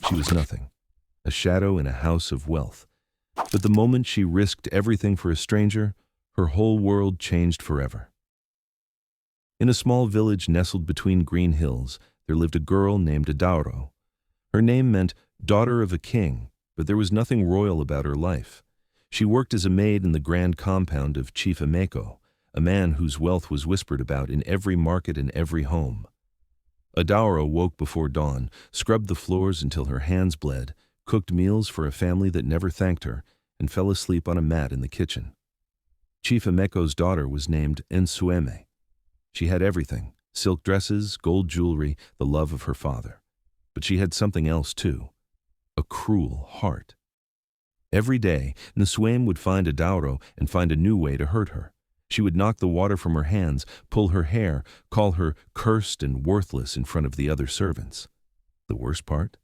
She was nothing, a shadow in a house of wealth. But the moment she risked everything for a stranger, her whole world changed forever. In a small village nestled between green hills, there lived a girl named Adauro. Her name meant daughter of a king, but there was nothing royal about her life. She worked as a maid in the grand compound of Chief Emeko, a man whose wealth was whispered about in every market and every home. Adauro woke before dawn, scrubbed the floors until her hands bled, cooked meals for a family that never thanked her, and fell asleep on a mat in the kitchen. Chief Emeko's daughter was named Nsueme. She had everything: silk dresses, gold jewelry, the love of her father. But she had something else too: a cruel heart. Every day, Nsueme would find Adauro and find a new way to hurt her. She would knock the water from her hands, pull her hair, call her cursed and worthless in front of the other servants. The worst part?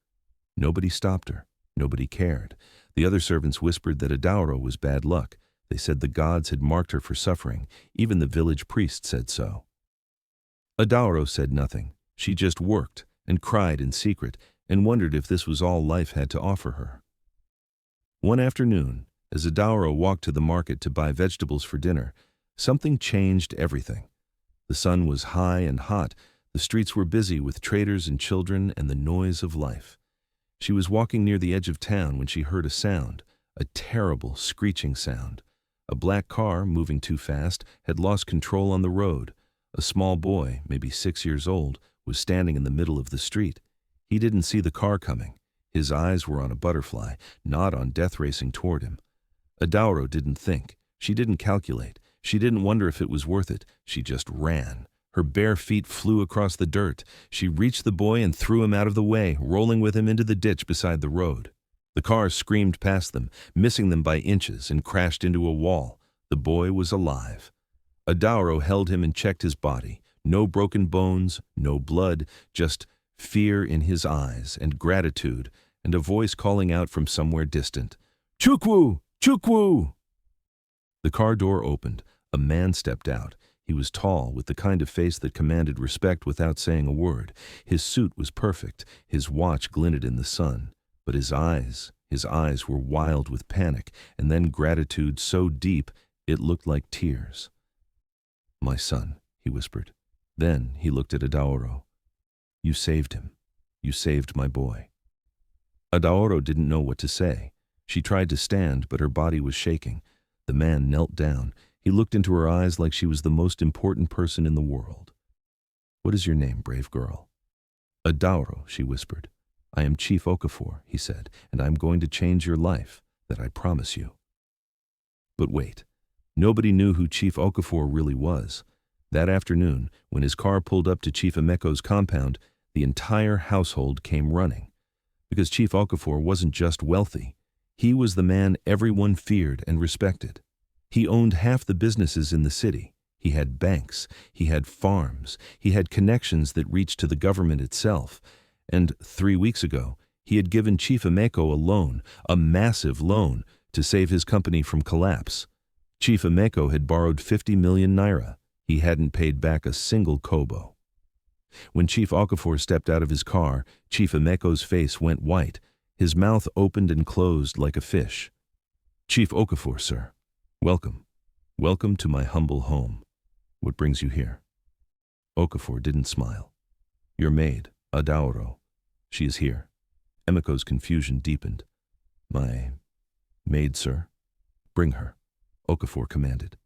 Nobody stopped her. Nobody cared. The other servants whispered that Adauro was bad luck. They said the gods had marked her for suffering. Even the village priest said so. Adauro said nothing. She just worked and cried in secret and wondered if this was all life had to offer her. One afternoon, as Adauro walked to the market to buy vegetables for dinner, something changed everything. The sun was high and hot. The streets were busy with traders and children and the noise of life. She was walking near the edge of town when she heard a sound, a terrible screeching sound. A black car, moving too fast, had lost control on the road. A small boy, maybe 6 years old, was standing in the middle of the street. He didn't see the car coming. His eyes were on a butterfly, not on death racing toward him. Adauro didn't think. She didn't calculate. She didn't wonder if it was worth it. She just ran. Her bare feet flew across the dirt. She reached the boy and threw him out of the way, rolling with him into the ditch beside the road. The car screamed past them, missing them by inches, and crashed into a wall. The boy was alive. Adauro held him and checked his body. No broken bones, no blood, just fear in his eyes and gratitude, and a voice calling out from somewhere distant, "Chukwu! Chukwu!" The car door opened. A man stepped out. He was tall, with the kind of face that commanded respect without saying a word. His suit was perfect. His watch glinted in the sun. But his eyes were wild with panic, and then gratitude so deep it looked like tears. "My son," he whispered. Then he looked at Adauro. "You saved him. You saved my boy." Adauro didn't know what to say. She tried to stand, but her body was shaking. The man knelt down. He looked into her eyes like she was the most important person in the world. "What is your name, brave girl?" "Adauro," she whispered. "I am Chief Okafor," he said, "and I am going to change your life, that I promise you." But wait. Nobody knew who Chief Okafor really was. That afternoon, when his car pulled up to Chief Emeko's compound, the entire household came running. Because Chief Okafor wasn't just wealthy. He was the man everyone feared and respected. He owned half the businesses in the city. He had banks. He had farms. He had connections that reached to the government itself. And 3 weeks ago, he had given Chief Emeko a loan, a massive loan, to save his company from collapse. Chief Emeko had borrowed 50 million naira. He hadn't paid back a single kobo. When Chief Okafor stepped out of his car, Chief Emeko's face went white. His mouth opened and closed like a fish. "Chief Okafor, sir. Welcome. Welcome to my humble home. What brings you here?" Okafor didn't smile. "Your maid, Adauro. She is here." Emeko's confusion deepened. "My maid, sir?" "Bring her," Okafor commanded.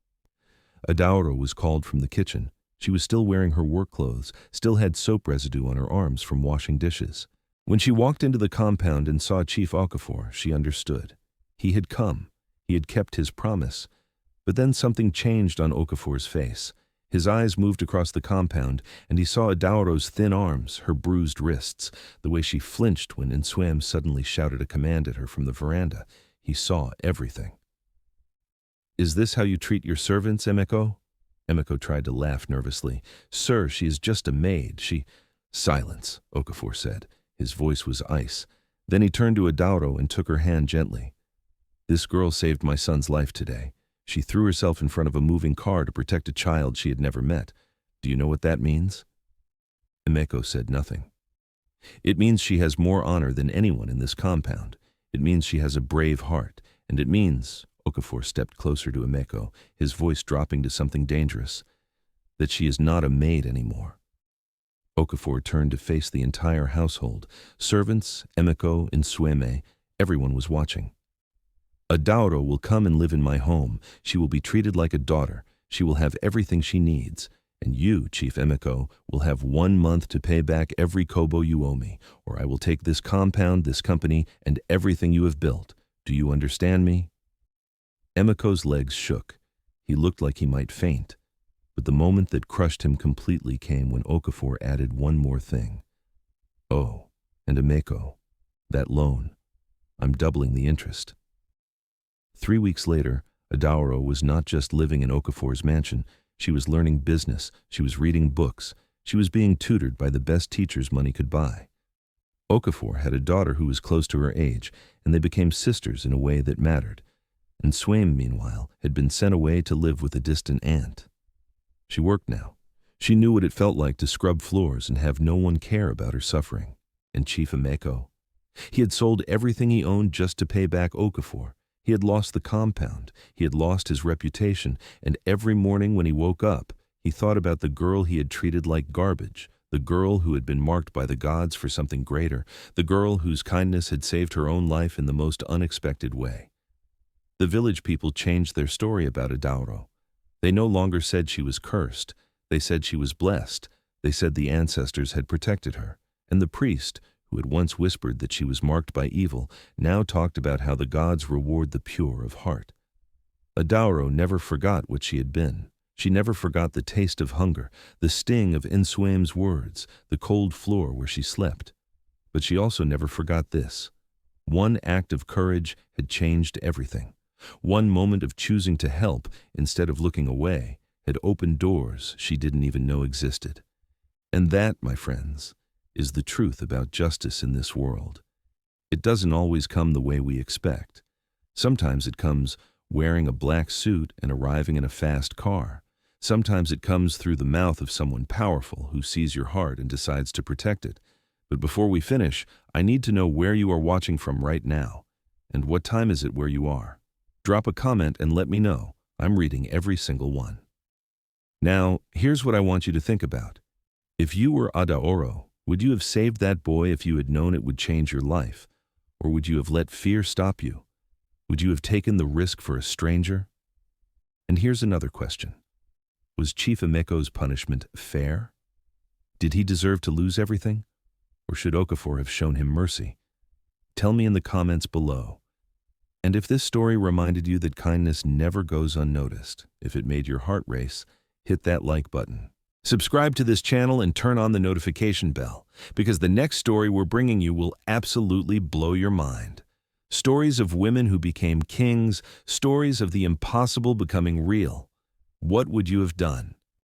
Adauro was called from the kitchen. She was still wearing her work clothes, still had soap residue on her arms from washing dishes. When she walked into the compound and saw Chief Okafor, she understood. He had come. He had kept his promise. But then something changed on Okafor's face. His eyes moved across the compound, and he saw Adauro's thin arms, her bruised wrists, the way she flinched when Nsueme suddenly shouted a command at her from the veranda. He saw everything. "Is this how you treat your servants, Emeko?" Emeko tried to laugh nervously. "Sir, she is just a maid. She—" "Silence," Okafor said. His voice was ice. Then he turned to Adauro and took her hand gently. "This girl saved my son's life today. She threw herself in front of a moving car to protect a child she had never met. Do you know what that means?" Emeko said nothing. It means she has more honor than anyone in this compound. It means she has a brave heart. And it means, Okafor stepped closer to Emeko, his voice dropping to something dangerous, that she is not a maid anymore. Okafor turned to face the entire household. Servants, Emeko, Nsueme, everyone was watching. Adaoro will come and live in my home. She will be treated like a daughter. She will have everything she needs. And you, Chief Emeko, will have 1 month to pay back every kobo you owe me, or I will take this compound, this company, and everything you have built. Do you understand me? Emeko's legs shook. He looked like he might faint. But the moment that crushed him completely came when Okafor added one more thing. Oh, and Emeko, that loan. I'm doubling the interest. 3 weeks later, Adaoro was not just living in Okafor's mansion. She was learning business, she was reading books, she was being tutored by the best teachers money could buy. Okafor had a daughter who was close to her age, and they became sisters in a way that mattered. And Swaim, meanwhile, had been sent away to live with a distant aunt. She worked now. She knew what it felt like to scrub floors and have no one care about her suffering. And Chief Emeko? He had sold everything he owned just to pay back Okafor. He had lost the compound, he had lost his reputation, and every morning when he woke up, he thought about the girl he had treated like garbage, the girl who had been marked by the gods for something greater, the girl whose kindness had saved her own life in the most unexpected way. The village people changed their story about Adaoro. They no longer said she was cursed, they said she was blessed, they said the ancestors had protected her, and the priest, who had once whispered that she was marked by evil, now talked about how the gods reward the pure of heart. Adaoro never forgot what she had been. She never forgot the taste of hunger, the sting of Nsuem's words, the cold floor where she slept. But she also never forgot this. One act of courage had changed everything. One moment of choosing to help instead of looking away had opened doors she didn't even know existed. And that, my friends, is the truth about justice in this world. It doesn't always come the way we expect. Sometimes it comes wearing a black suit and arriving in a fast car. Sometimes it comes through the mouth of someone powerful who sees your heart and decides to protect it. But before we finish, I need to know where you are watching from right now. And what time is it where you are? Drop a comment and let me know. I'm reading every single one. Now, here's what I want you to think about. If you were Adaoro, would you have saved that boy if you had known it would change your life? Or would you have let fear stop you? Would you have taken the risk for a stranger? And here's another question. Was Chief Emeko's punishment fair? Did he deserve to lose everything? Or should Okafor have shown him mercy? Tell me in the comments below. And if this story reminded you that kindness never goes unnoticed, if it made your heart race, hit that like button. Subscribe to this channel and turn on the notification bell, because the next story we're bringing you will absolutely blow your mind. Stories of women who became kings, stories of the impossible becoming real. What would you have done?